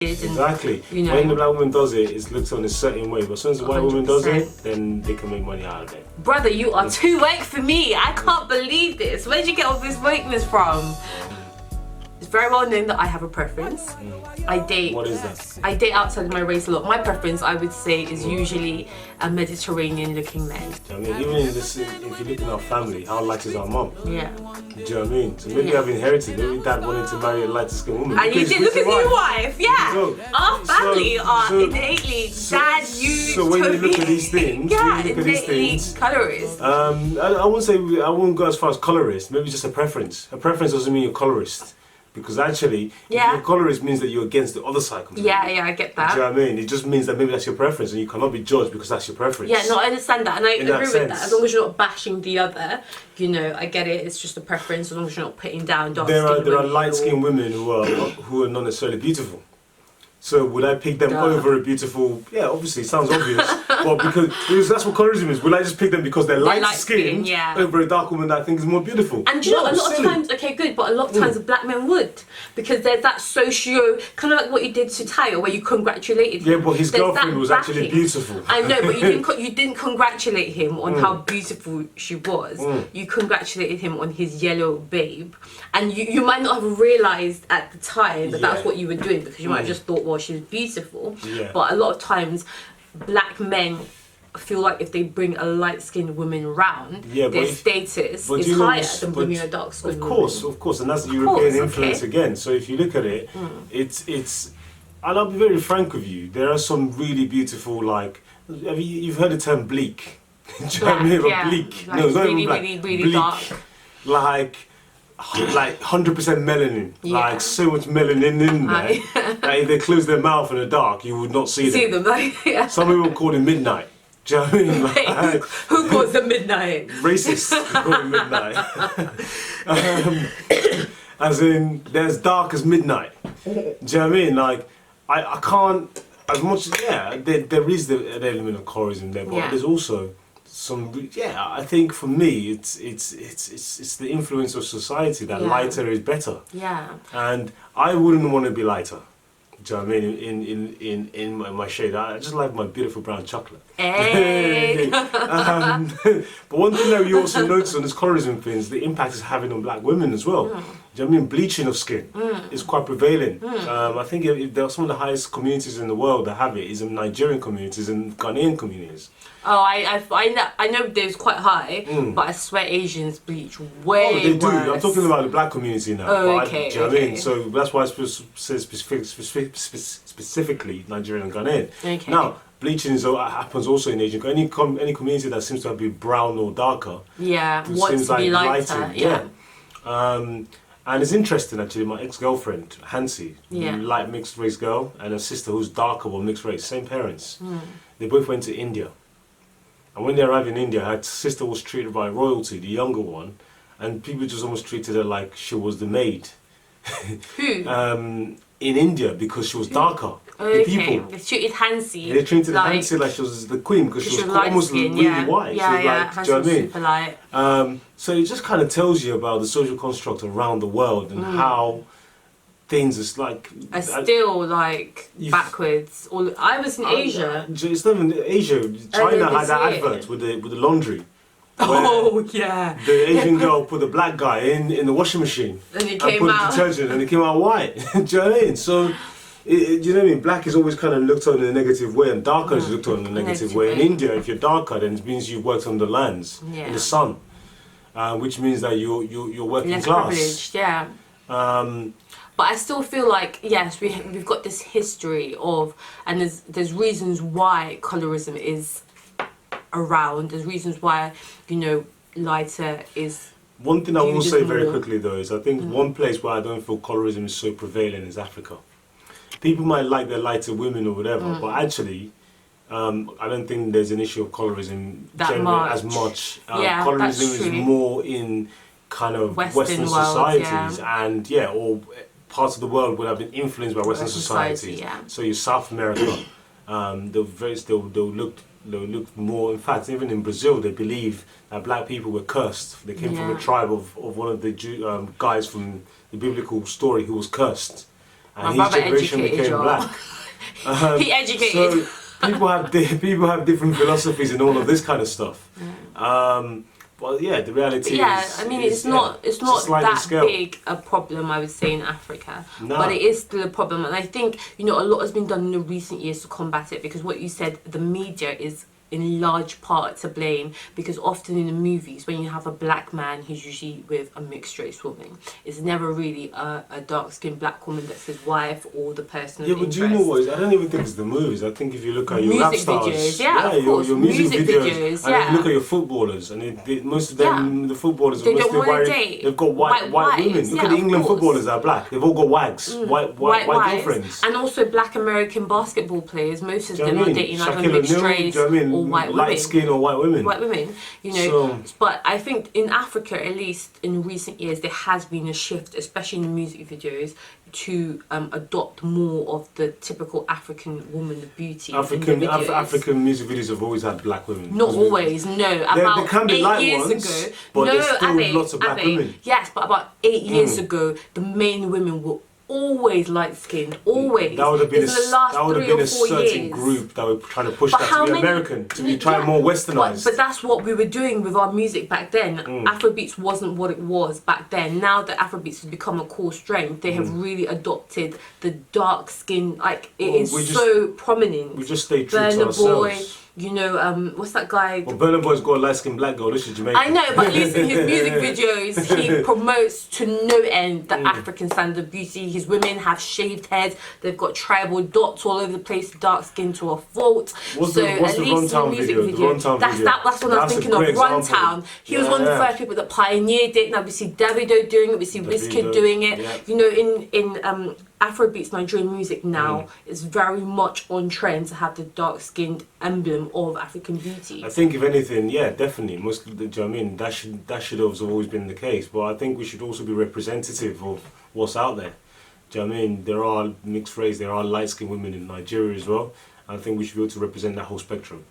Exactly. You know, when the black woman does it, it's looked on a certain way. But as soon as the white woman does 100%. it, then they can make money out of it. Brother, you are too woke for me. I can't believe this. Where'd you get all this wokeness from? It's very well known that I have a preference. I date. What is that? I date outside of my race a lot. My preference, I would say, is usually a Mediterranean-looking men. I mean, even in this, if you look at our family, how light is our mum? Yeah. Do you know what I mean? So maybe I've inherited. Maybe dad wanted to marry a lighter-skinned woman. And you did. Look at your wife. Yeah. So, our family are innately dad, you, So when you look at these things, yeah, when you look at these things, colorist. I wouldn't say I wouldn't go as far as colorist. Maybe just a preference. A preference doesn't mean you're colorist. Because actually, if you're a colorist means that you're against the other side completely. Yeah, I get that. Do you know what I mean? It just means that maybe that's your preference and you cannot be judged because that's your preference. Yeah, no, I understand that and I agree with sense. that. As long as you're not bashing the other, you know, I get it. It's just a preference as long as you're not putting down dark skin. There are light-skinned women who are not necessarily beautiful. So would I pick them over a beautiful? Yeah, obviously it sounds obvious, but because that's what colorism is. Will I just pick them because they're light-skinned over a dark woman that I think is more beautiful? And you know, a lot of times, okay, good, but a lot of times black men would, because there's that socio, kind of like what you did to Tayo, where you congratulated him. Yeah, but his girlfriend was actually beautiful. I know, but you didn't congratulate him on how beautiful she was. You congratulated him on his yellow babe, and you might not have realised at the time that that's what you were doing, because you might have just thought, well, she's beautiful. Yeah. But a lot of times, black men feel like if they bring a light-skinned woman round, their status is higher than bringing a dark-skinned woman. Of course, and that's the European influence again. So if you look at it, it's, and I'll be very frank with you, there are some really beautiful, like, you've heard the term bleak. Do you know what I mean? Bleak. Like no, it's not really, even black. really bleak, dark. Like 100% melanin, like so much melanin in there that if they close their mouth in the dark, you would not see them. Some people call it midnight. Do you know what I mean? Like, who calls them midnight? Racists call it midnight. As in, they're as dark as midnight. Do you know what I mean? Like, I can't, as much as, there is an element of colorism there, but there's also some, I think for me, it's the influence of society that lighter is better. Yeah. And I wouldn't want to be lighter. Do you know what I mean? In my shade, I just like my beautiful brown chocolate. Hey. But one thing that we also notice on this colorism thing is the impact it's having on black women as well. Do you know what I mean? Bleaching of skin is quite prevalent. I think there are some of the highest communities in the world that have it is in Nigerian communities and Ghanaian communities. Oh, I know there's quite high, but I swear Asians bleach way Oh, they do. worse. I'm talking about the black community now. Oh, okay. Do you know what I mean? So that's why I said specifically Nigerian and Ghanaian. Okay. Now, bleaching happens also in Asian. Any community that seems to be brown or darker. Yeah, wants to be lighter. Yeah. And it's interesting actually, my ex-girlfriend, Hansi, light mixed race girl, and her sister who's darker but mixed race, same parents. They both went to India. And when they arrived in India, her sister was treated by royalty, the younger one, and people just almost treated her like she was the maid. Who? In India, because she was darker. Okay. The people. They treated Hansi. They treated Hansi like she was the queen because she was almost really white. Yeah, she was like, do you know what I mean? Super light. So it just kind of tells you about the social construct around the world and how things is like are still like backwards. I was in Asia. It's not even Asia. China had that advert with the laundry. Oh yeah. The Asian girl put the black guy in the washing machine and put detergent and it came out white. Do you know what I mean? So do you know what I mean? Black is always kind of looked on in a negative way, and darker is looked on in a negative way. In India, if you're darker, then it means you worked on the lands in the sun, which means that you're working less class. Privileged, yeah. But I still feel like, yes, we've got this history of, and there's reasons why colorism is around. There's reasons why, you know, lighter is. One thing I will say very quickly though is I think one place where I don't feel colorism is so prevalent is Africa. People might like their lighter women or whatever, but actually, I don't think there's an issue of colorism as much. Colorism is more in kind of Western societies and or parts of the world would have been influenced by Western societies. So your South America, they'll look more. In fact, even in Brazil, they believe that black people were cursed. They came from a tribe of one of the guys from the biblical story who was cursed. and My his brother generation educated became y'all. black. He educated. So people have different philosophies and all of this kind of stuff. But yeah, the reality is. I mean, is, it's not a sliding that scale. big a problem, I would say, in Africa. No. But it is still a problem, and I think a lot has been done in the recent years to combat it. Because what you said, the media is in large part to blame, because often in the movies when you have a black man who's usually with a mixed race woman, it's never really a dark skinned black woman that's his wife or the person of Yeah, but interest. do you know what? I don't even think it's the movies. I think if you look at your rap Music stars, videos, of course. your music videos, and then you look yeah. at your footballers, and most of them, the footballers, They most don't of wanna them, date they've got white women. wives. Look Yeah, at the of England course. footballers that are black. They've all got wags, white wives, girlfriends. and also black American basketball players. Most of Do you them know what are I mean? dating either Shaquille mixed O'Neal, race do you know what I mean? or white Light women. skin or white women. White women, but I think in Africa, at least in recent years, there has been a shift, especially in the music videos, to adopt more of the typical African woman beauty. African music videos have always had black women. Not always, no. About there can be 8 light years ones, ago, but no, there's still Abe, lots of black women. Yes, but about 8 years ago, the main women were always light skinned, always. That would have been a 4 certain years. group that were trying to push But that how to be many- American, to be trying more westernized. But that's what we were doing with our music back then. Afrobeats wasn't what it was back then. Now that Afrobeats has become a core strength, they have really adopted the dark skin. Like it is so prominent. We just stay true to Burna Boy, ourselves. what's that guy? Well, Burna Boy's got a light skinned black girl. This is Jamaican. I know, but listen, his music videos, he promotes to no end the African standard beauty. His women have shaved heads, they've got tribal dots all over the place, dark skin to a fault. What's the Runtown video? The Runtown that's video. that's what I was That's a thinking of. great example. Runtown. He was one of the first people that pioneered it. Now we see Davido doing it, we see Wizkid doing it. Yeah. In Afrobeats, Nigerian music now is very much on trend to have the dark-skinned emblem of African beauty. I think if anything, yeah, definitely. Most of the, do you know what I mean? That should have always been the case. But I think we should also be representative of what's out there. Do you know what I mean? There are mixed race, there are light-skinned women in Nigeria as well. I think we should be able to represent that whole spectrum.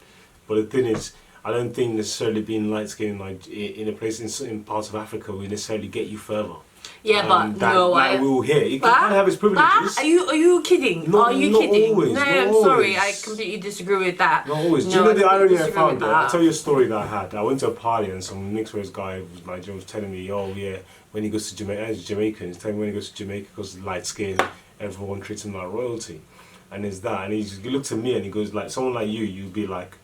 But the thing is, I don't think necessarily being light-skinned in a place in parts of Africa will necessarily get you further. Yeah, but that will hit. It can have its privileges. Are you kidding? Are you kidding? Always, no, not I'm always. sorry. I completely disagree with that. Not always. No, Do you know the irony I disagree found with there? that. I'll tell you a story that I had. I went to a party and some mixed race guy was Nigerian was telling me, oh yeah, when he goes to Jamaica, he's Jamaican, he's telling me when he goes to Jamaica because he's light skin, everyone treats him like royalty. And there's that. And he looks at me and he goes like, someone like you'd be like,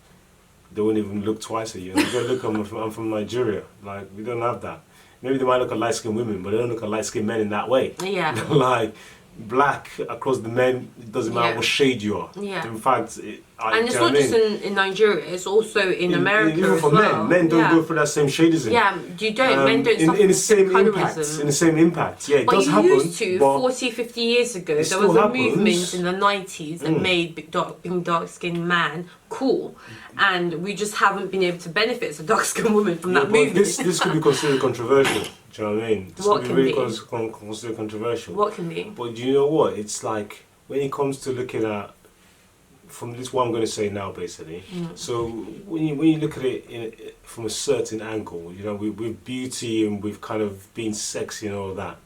they won't even look twice at you. And you go, look, I'm from Nigeria. Like, we don't have that. Maybe they might look at light-skinned women, but they don't look at light-skinned men in that way. Yeah. Like, black across the men, it doesn't matter what shade you are. Yeah. In fact, and it's not just in Nigeria, it's also in America even as for well. men don't go through that same shadism. Yeah, you don't. Men don't suffer in the same from impact. colorism. In the same impact. Yeah, it does happen. But used to, but 40, 50 years ago, there was still a happens. movement in the 90s that made being dark-skinned man cool. And we just haven't been able to benefit as a dark-skinned woman from that but movement. this could be considered controversial. Do you know what I mean? This What could can be really be? considered controversial. What can be? But do you know what? It's like, when it comes to looking at, from this what I'm going to say now basically, so when you look at it from a certain angle, you know, with beauty and with kind of being sexy and all of that,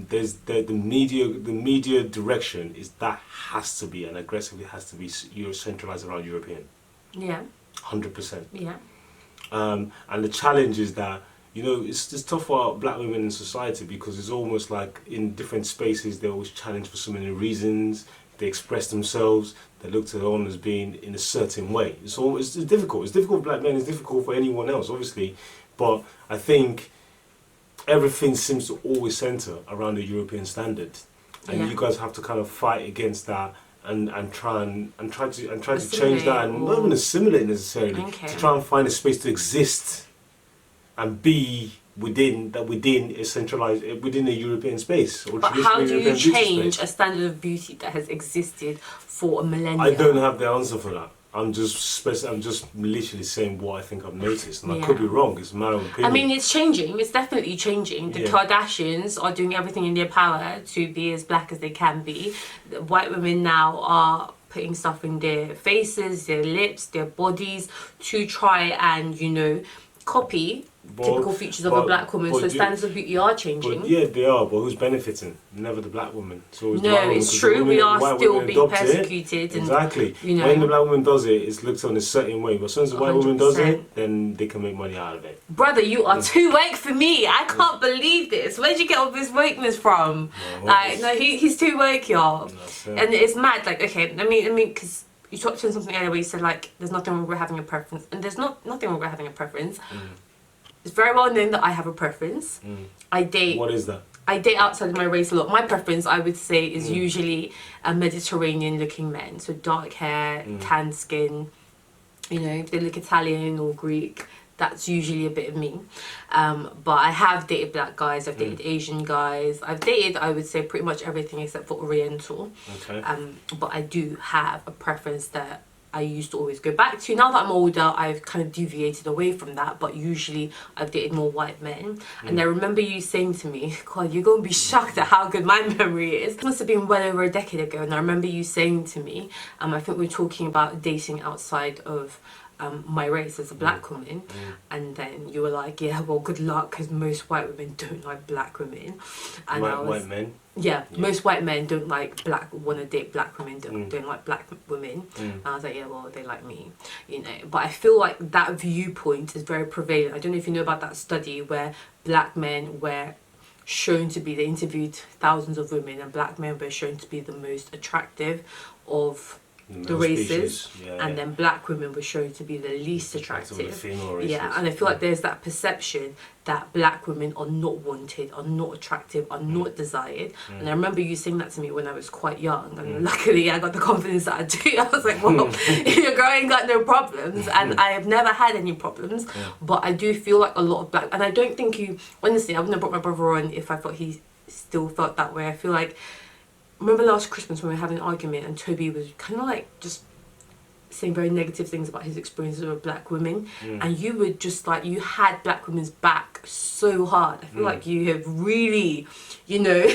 there's the media direction is that has to be, and aggressively has to be, centralized around European. Yeah. 100%. Yeah. And the challenge is that, you know, it's tough for black women in society because it's almost like in different spaces they're always challenged for so many reasons. They express themselves, they look to them as being in a certain way. It's difficult. It's difficult for black men, it's difficult for anyone else, obviously. But I think everything seems to always centre around the European standard. And you guys have to kind of fight against that and try to change that, and not even assimilate necessarily, to try and find a space to exist and be within a centralized within a European space or But how do European you beauty change space. a standard of beauty that has existed for a millennia? I don't have the answer for that. I'm just literally saying what I think I've noticed, and I could be wrong. It's a matter of opinion. I mean, it's changing. It's definitely changing. The Kardashians are doing everything in their power to be as black as they can be. The white women now are putting stuff in their faces, their lips, their bodies to try and, you know, copy typical features of a black woman. So standards of beauty are changing. But yeah, they are. But who's benefiting? Never the black woman. It's always the white woman, it's true. We are still being persecuted. Exactly. When the black woman does it, it's looked on a certain way. But as soon as the white woman does it, then they can make money out of it. Brother, you are too woke for me. I can't believe this. Where did you get all this wokeness from? He's too woke, y'all. And it's mad. Like, okay, I mean, because you talked on something earlier where you said like, there's nothing wrong with having a preference, and there's nothing wrong with having a preference. It's very well known that I have a preference. I date. What is that? I date outside of my race a lot. My preference, I would say, is usually a Mediterranean-looking men, so dark hair, tan skin. You know, if they look Italian or Greek, that's usually a bit of me. But I have dated black guys. I've dated Asian guys. I've dated, I would say, pretty much everything except for Oriental. Okay. But I do have a preference that I used to always go back to. Now that I'm older, I've kind of deviated away from that, but usually I've dated more white men. And I remember you saying to me, God, you're going to be shocked at how good my memory is. It must have been well over a decade ago, and I remember you saying to me, I think we were talking about dating outside of my race as a black woman, and then you were like, yeah, well, good luck, because most white women don't like black women. And white men? Yeah, most white men don't like want to date black women, don't like black women. And I was like, yeah, well, they like me, you know. But I feel like that viewpoint is very prevalent. I don't know if you know about that study where black men were shown to be, they interviewed thousands of women, and black men were shown to be the most attractive of the races, and then black women were shown to be the least attractive. And I feel like there's that perception that black women are not wanted, are not attractive, are not desired. And I remember you saying that to me when I was quite young, and luckily I got the confidence that I do. I was like, well, your girl ain't got no problems, and I have never had any problems. But I do feel like a lot of black, and I don't think you, honestly, I wouldn't have brought my brother on if I thought he still felt that way. I feel like, remember last Christmas when we were having an argument and Toby was kind of like just saying very negative things about his experiences with black women, and you were just like, you had black women's back so hard. I feel like you have really, you know,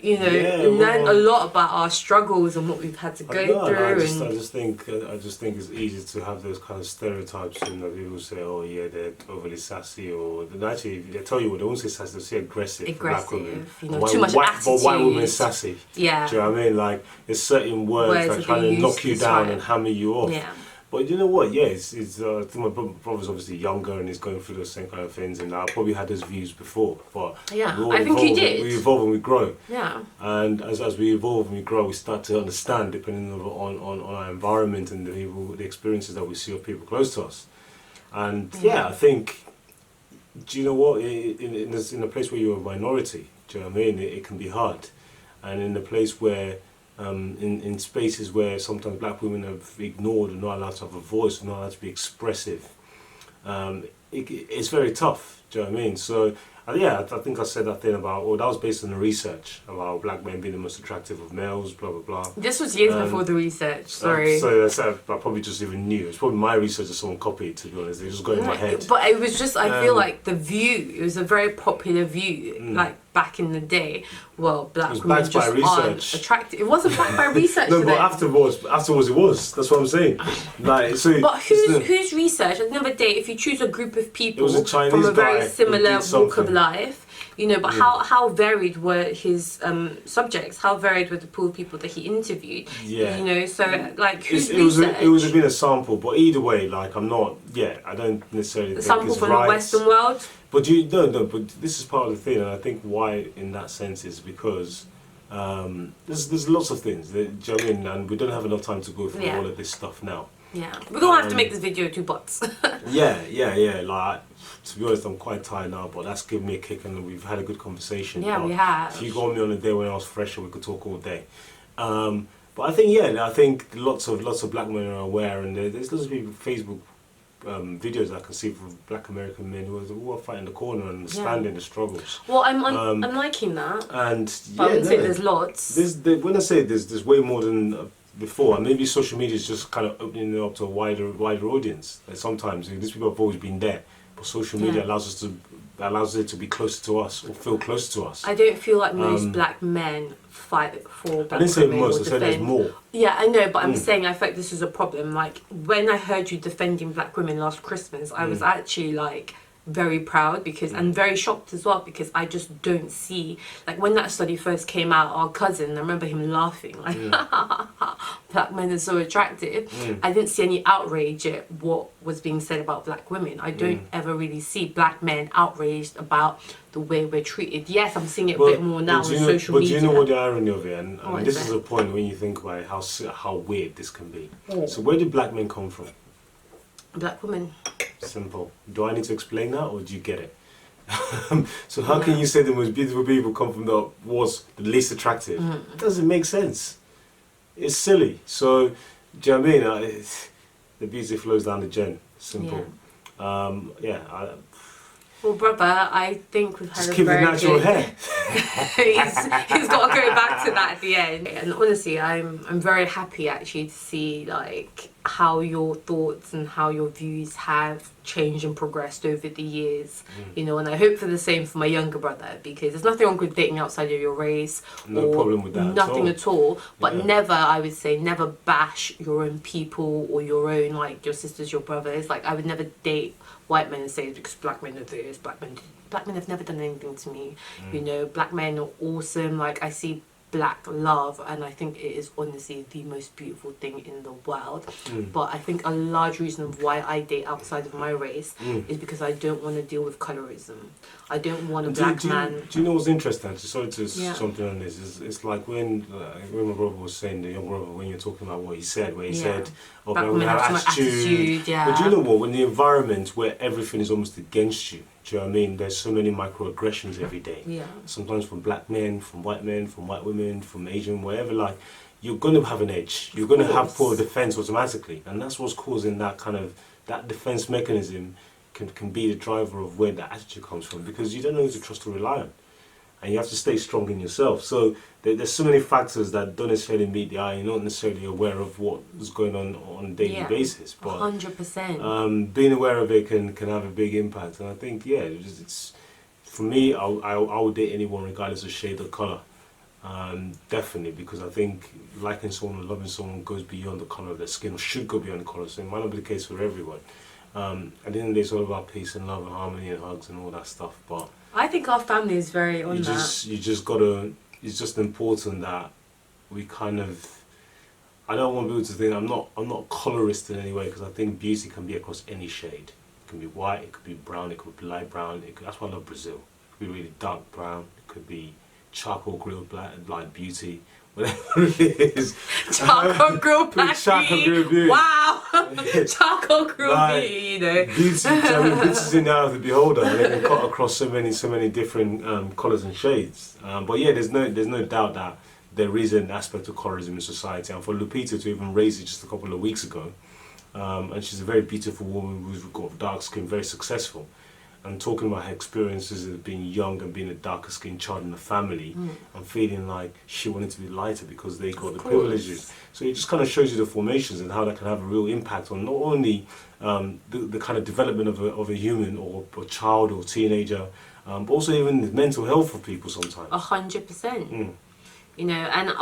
learned a lot about our struggles and what we've had to go through. I just think it's easy to have those kind of stereotypes, and people say, oh yeah, they're overly sassy, or actually they tell you what, they won't say sassy, they'll say aggressive. Black women, you know, too much attitude. But white women are sassy. Yeah. Do you know what I mean? Like, there's certain words that kind of knock you down and hammer you off. Yeah. But you know what? Yeah, I think my brother's obviously younger and he's going through those same kind of things, and I probably had those views before. But I think you did. We evolve and we grow. Yeah. And as we evolve and we grow, we start to understand, depending on our environment and the experiences that we see of people close to us. And I think, do you know what? In a place where you're a minority, do you know what I mean? It can be hard, and in a place where. In spaces where sometimes black women have ignored and not allowed to have a voice, not allowed to be expressive, it's very tough. Do you know what I mean? So I think I said that thing about, that was based on the research about black men being the most attractive of males, blah blah blah. This was years before the research. Sorry. So I probably just even knew. It's probably my research that someone copied, to be honest. It just got in my head. But it was just, I feel like the view, it was a very popular view, like back in the day. Well, black women just aren't attractive. It wasn't backed by research. No, but afterwards it was. That's what I'm saying. Like, so. But whose research? At the end of the day, if you choose a group of people from a very similar walk of life, you know, but how varied were his subjects? How varied were the pool of people that he interviewed? Yeah. You know, so like, whose research? It would have been a sample, but either way, like, I'm not. Yeah, I don't necessarily. The think sample it's from right. the Western world. But but this is part of the thing, and I think why, in that sense, is because there's lots of things. Do you know what I mean? And we don't have enough time to go through all of this stuff now. Yeah, we're gonna have to make this video 2 parts. yeah. Like, to be honest, I'm quite tired now, but that's given me a kick, and we've had a good conversation. Yeah, we have. If you got me on a day when I was fresher, we could talk all day. But I think lots of black men are aware, and there's lots of people Facebook videos I can see from black American men who are fighting the corner and understanding the struggles. Well, I'm liking that. And but I wouldn't say there's lots. When I say there's way more than before, and maybe social media is just kind of opening it up to a wider audience. Like, sometimes these people have always been there, but social media allows it to be closer to us or feel closer to us. I don't feel like most black men fight for black women. I didn't say most, I said there's more. Yeah, I know, but I'm saying I feel like this is a problem. Like, when I heard you defending black women last Christmas, I was actually like, very proud because and very shocked as well, because I just don't see, like when that study first came out, our cousin, I remember him laughing like black men are so attractive. I didn't see any outrage at what was being said about black women. I don't ever really see black men outraged about the way we're treated. Yes, I'm seeing it a bit more now on social media. But do you know what the irony of it? And this is a point when you think about how weird this can be. So where do black men come from? Black women. Simple. Do I need to explain that, or do you get it? So how can you say the most beautiful people come from the least attractive? It doesn't make sense. It's silly. So, do you know what I mean? The beauty flows down the gen. Simple. Well, brother, I think we've had just a keep very the natural hair. he's got to go back to that at the end. And honestly, I'm very happy actually to see like how your thoughts and how your views have changed and progressed over the years. You know, and I hope for the same for my younger brother, because there's nothing wrong with dating outside of your race. No problem with that. Nothing at all. But never, I would say, never bash your own people or your own, like your sisters, your brothers. Like I would never date white men and say because black men are this, black men have never done anything to me. You know, black men are awesome. Like I see black love, and I think it is honestly the most beautiful thing in the world. But I think a large reason of why I date outside of my race is because I don't want to deal with colorism. I don't want a black man. Do you know what's interesting? Sorry to jump in on this. It's like when my brother was saying, the young brother, when you're talking about what he said, where he said, "Oh, black women have attitude." But do you know what? When the environment where everything is almost against you. Do you know what I mean? There's so many microaggressions every day. Sometimes from black men, from white women, from Asian, wherever. Like, you're going to have an edge. You're going to have poor defense automatically, and that's what's causing that kind of defense mechanism. Can be the driver of where that attitude comes from, because you don't know who to trust or rely on, and you have to stay strong in yourself. So there's so many factors that don't necessarily meet the eye. You're not necessarily aware of what is going on a daily basis, but 100%. Being aware of it can have a big impact. And I think it's for me, I would date anyone regardless of shade or color. Definitely, because I think liking someone or loving someone goes beyond the color of their skin, or should go beyond the color. So it might not be the case for everyone. At the end of the day, it's all about peace and love and harmony and hugs and all that stuff. But I think our family is very on that. You just gotta. It's just important that we kind of. I don't want people to think I'm not colorist in any way, because I think beauty can be across any shade. It can be white, it could be brown, it could be light brown. That's why I love Brazil. It could be really dark brown. It could be charcoal grilled black beauty. Whatever it is. Charcoal grilled black beauty. Wow. Charcoal grilled beauty, you know. Beauty, I mean, beauty's in the eye of the beholder, and it can cut across so many different colours and shades. But yeah, there's no doubt that there is an aspect of colorism in society, and for Lupita to even raise it just a couple of weeks ago, and she's a very beautiful woman who's got dark skin, very successful. And talking about her experiences of being young and being a darker skinned child in the family, and feeling like she wanted to be lighter because they got the privileges. So it just kind of shows you the formations and how that can have a real impact on not only the kind of development of a human or a child or teenager, but also even the mental health of people sometimes. 100%. You know, and I'm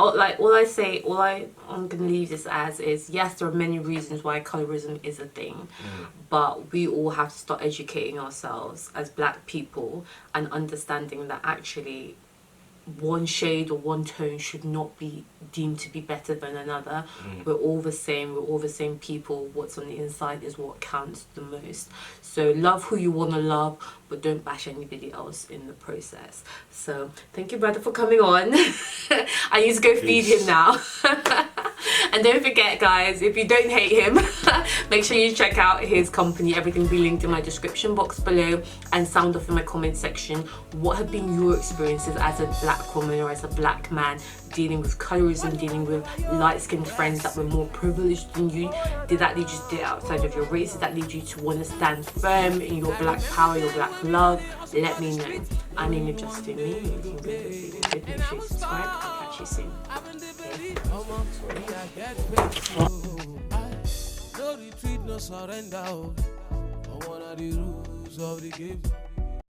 going to leave this as is, yes, there are many reasons why colorism is a thing, but we all have to start educating ourselves as black people and understanding that actually one shade or one tone should not be deemed to be better than another. We're all the same, we're all the same people. What's on the inside is what counts the most. So love who you want to love, but don't bash anybody else in the process. So thank you, brother, for coming on. I need to go feed him now. And don't forget, guys, if you don't hate him, make sure you check out his company. Everything will be linked in my description box below, and sound off in my comment section. What have been your experiences as a black woman or as a black man dealing with colorism, dealing with light-skinned friends that were more privileged than you? Did that lead you to date outside of your race? Did that lead you to want to stand firm in your black power, your black love? Let me know. I'm name is Justin Me. You can go to see the good. Make sure you subscribe. I'll catch you soon. No retreat, no surrender. I wanna the rules of the game.